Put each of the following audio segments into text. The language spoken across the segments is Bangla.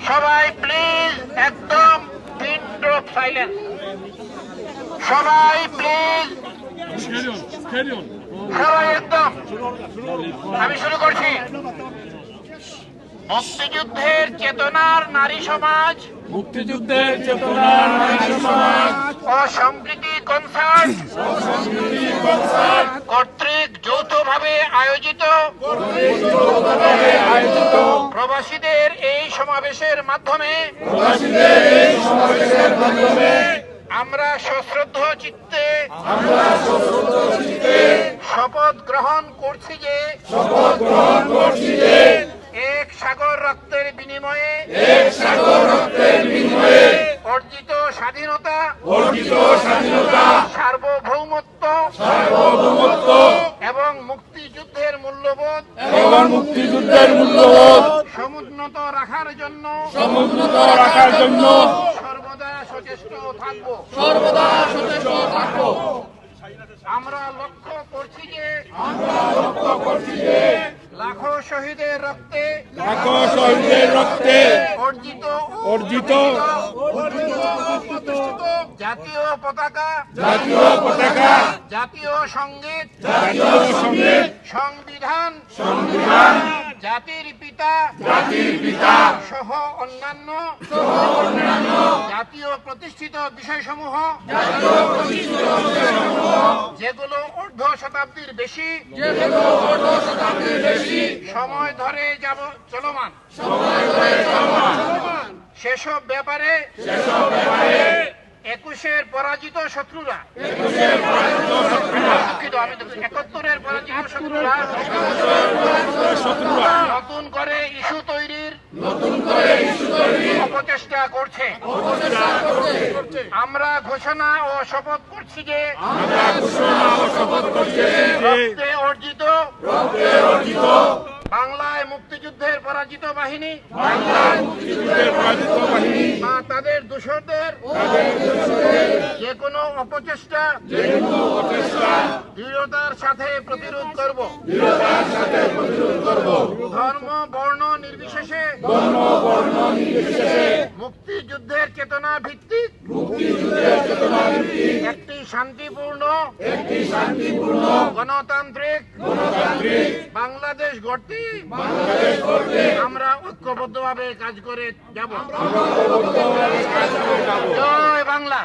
সবাই প্লিজ একদম পিন ড্রপ সাইলেন্স। সবাই প্লিজ, সবাই একদম। আমি শুরু করছি। মুক্তিযুদ্ধের চেতনার নারী সমাজ, মুক্তিযুদ্ধের চেতনার নারী সমাজ ও সম্প্রীতি কনসার্ট কর্তৃক যৌথভাবে আয়োজিত প্রবাসীদের এই সমাবেশের মাধ্যমে আমরা সশ্রদ্ধ চিত্তে শপথ গ্রহণ করছি যে এক সাগর রক্তের বিনিময়ে অর্জিত স্বাধীনতা সার্বভৌমত্ব এবং মুক্তিযুদ্ধের মূল্যবোধ সমুন্নত রাখার জন্য সর্বদা সচেষ্ট থাকব। আমরা লক্ষ্য করছি যে লাখো শহীদের রক্তে অর্জিত জাতীয় পতাকা জাতীয় সঙ্গীত সংবিধান জাতির পিতা সহ অন্যান্য জাতীয় প্রতিষ্ঠিত বিষয়সমূহ যেগুলো অর্ধ শতাব্দীর বেশি সময় ধরে চলমান সেসব ব্যাপারে 21-এর পরাজিত শত্রুরা, আমি 71-এর পরাজিত শত্রুরা নতুন করে ইস্যু তৈরির অপচেষ্টা করছে। আমরা ঘোষণা ও শপথ করছি যে রক্তে অর্জিত বাংলায় মুক্তিযুদ্ধের পরাজিত বাহিনী বা তাদের দোসরদের যে কোনো অপচেষ্টা দৃঢ়তার সাথে প্রতিরোধ করব। ধর্ম বর্ণ নির্বিশেষে মুক্তিযুদ্ধের চেতনা ভিত্তিক একটি শান্তিপূর্ণ গণতান্ত্রিক বাংলাদেশ গড়তে আমরা ঐক্যবদ্ধভাবে কাজ করে যাব। জয় বাংলা।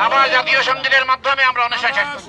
আবার জাতীয় সঙ্গীতের মাধ্যমে আমরা অনুষ্ঠান শেষ করব।